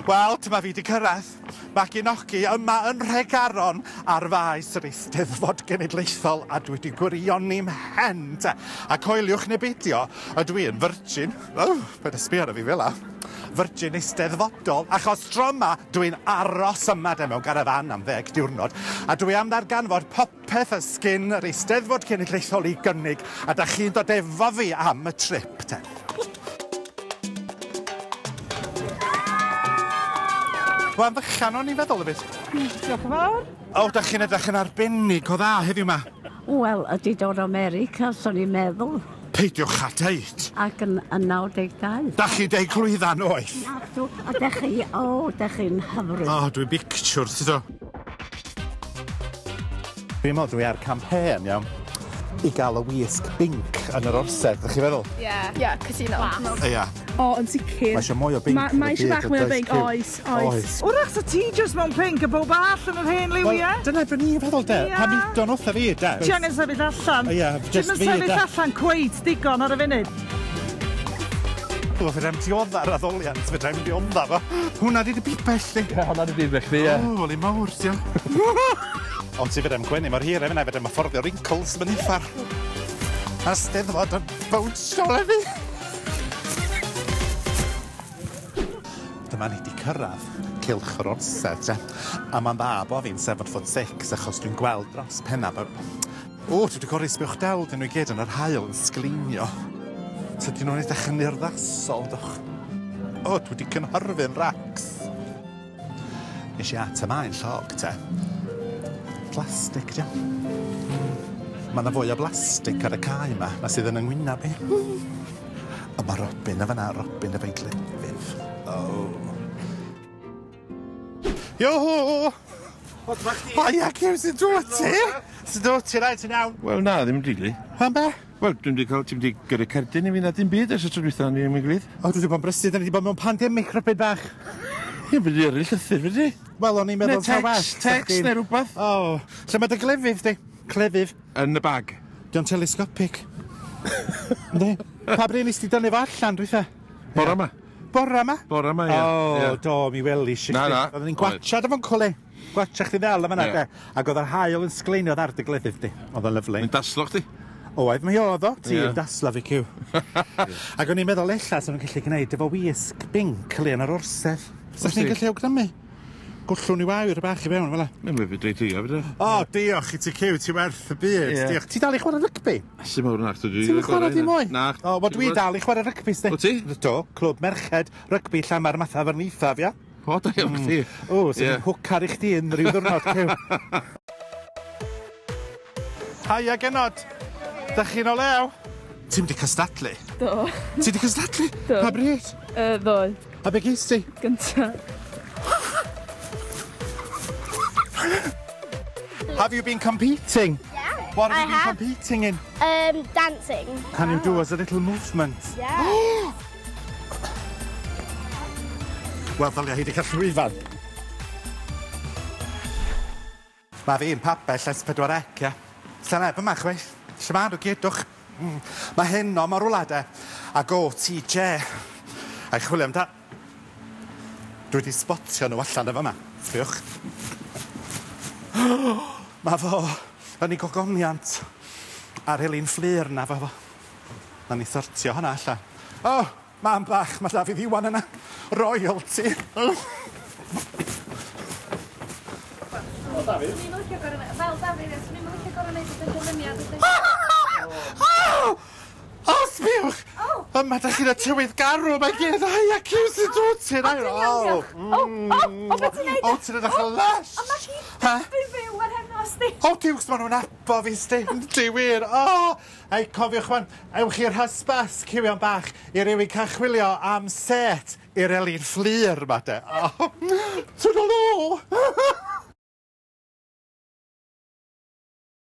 Wel, dyma fi di cyrraedd. Maggi Noggi yma yn Tregaron ar faes yr Eisteddfod genedlaethol a dwi wedi gwirioni mhen te. A coeliwch neu beidio, ydw i'n virgin. Paid y sbio ar fi fel la. Virgin eisteddfodol, achos tro yma dwi'n aros yma mewn garafan am 10 diwrnod a dwi am ddarganfod popeth y sgin yr Eisteddfod genedlaethol I gynnig a da chi'n dod efo fi am y trip te. Wel, fychan o'n i'n feddwl y byd. Diolch yn fawr. O, da chi'n edrych yn arbennig o dda heddiw ma. Wel, ydi dod o America, so'n i'n meddwl. Peidiwch a deud. Ac yn 92. Da chi deud glwyddan oeth. A da chi'n hyfryd. O, dwi'n bictiwr, sydd o. Dwi'n meddwl dwi ar campaign, iawn, I gael y Wisg Binc yn yr Orsedd, ydych chi feddwl? Ie, cytuno. Ia. O, yn sicr. Mae eisiau mwy o binc. Mae eisiau bach mwy o binc, oes. Wrach sa ti just mewn pink a bob all yn yr hen liwiau? Dyna beth ni'n feddwl, de. Pa midon wrtha fi, de. Ti angen sefyll allan? Ia, just fi, de. Ti'n sefyll allan cweid digon ar y funud? O, fydrem dioddar addoliant, fydrem dioddar fo. Hwna di bibell, di. Hwna di bibell fi, ie. O, wali mawr, ti o. Ond ti fydrem gwenu mor hir efo, fydrem afforddio wrinkles mynd uffar. A Steddfod yn bownsio le fi. Dyma ni di cyrraedd cylch yr Orsedd, te. A mae'n dda bo fi'n 7'6", achos dwi'n gweld dros penna. O, dwi wedi gorau sbiwch del, dyn nhw I gyd yn yr hael yn sglinio. So dyn nhw'n edrych yn urddasol, doch. O, dwi wedi cynhyrfu'n racs. Nes I at y maen llog, te. Plastig, dia. Mae yna fwy o blastig ar y cae yma, na sydd yn yngwyneb I. O, mae Robin y fyna, Robin y feidlifydd. O. Yo! O, ia, cyw sy'n dod ti? Sy'n dod ti, rai, ti'n iawn? Wel, na, ddim rili. Pan be? Wel, ti'n wedi gyrru cerdyn I fi na dim byd ers y tro dwytha ni ddim yn gilydd. O, dwi wedi bod yn brysyd, da ni wedi bod mewn pandemic rybyd bach. Ie, bydd I yrru llythyr, fyddi? Wel, o'n i'n meddwl ta well. Text neu rhywbeth. O, lle mae dy glefydd, di? Clefydd. Yn y bag. Di'n telescopic. Ynddi? Pa bryd nes ti dynnu fo allan, dwytha? Bora ma. Bora ma? Bora ma, ie. O, do, mi welish I. Na. Oedden ni'n gwachad efo'n cwle. Gwachad chdi ddel yma na, de. Ac oedd yr hael yn sgleiniodd ar dy gleddydd, di. Oedd o'n lyflu. Mae'n daslo chdi. Oedd, mae oedd o. Ti yn daslo fi cyw. Ac o'n i'n meddwl ella sy'n nhw'n gallu gwneud efo Wisg Binc le yn yr Orsedd. Sa'ch ni'n gallu awgrymu? Gwllwn I wawr y bach I fewn, fel la. Mae'n lyfyd reit i, fydda. O, diolch I ti cyw, ti werth y byd. Diolch. Ti dal I chwarae rygbi? Sy'n mawr yn arth o dwi. Ti'n chwarae di mwy? Na. O, bod dwi dal I chwarae rygbi, sti. O ti? Do, clwb merched, rygbi llamar matha fyr neithaf, ia? O, da iawn chdi. O, sy'n hwcar I chdi yn rhyw ddwrnod, cyw. Haia, genod. Da chi'n o lew? Ti'n di cystadlu? Do. Ti di cystadlu? Do. Pa bryd? Ddoe. A be ges ti? Gynta. Have you been competing? Yeah. What have I you been have. competing in? Dancing. Can you do us a little movement? Yeah. Wel, ddalia hi di cael llwyfan. Mae fi'n papell S4C, ia. Lle neb yma, chwe. Lle nhw gydwch. Mae heno mor rwla, de. Ac o TJ. A'i chwilio am da. Dwi wedi spotio nhw allan efo yma. Sbiwch. Mae fo yn ei gogoniant ar Elin Fflir na fo. Na ni sortio hwnna allan. O, mam bach, mae Dafydd Iwan yna. Royalty. Fel Dafydd, swn i'n licio gorau neud y dyfyniad. O, sbiwch! Yma, da chi'n y tywydd garw, mae gyd. Ai, a cyw sy'n dod ti'n air. O, beth ti'n neud? O, ti'n edrych yn lush. O, mae chi'n fyw ar heno, sti. O, diws, maen nhw'n abo fi, sti. Di wir. O, ei, cofiwch fan, ewch i'r hysbas cywion bach i rywun cachwilio am set i'r Elin Fflir, ma de. O, ti'n ôl o.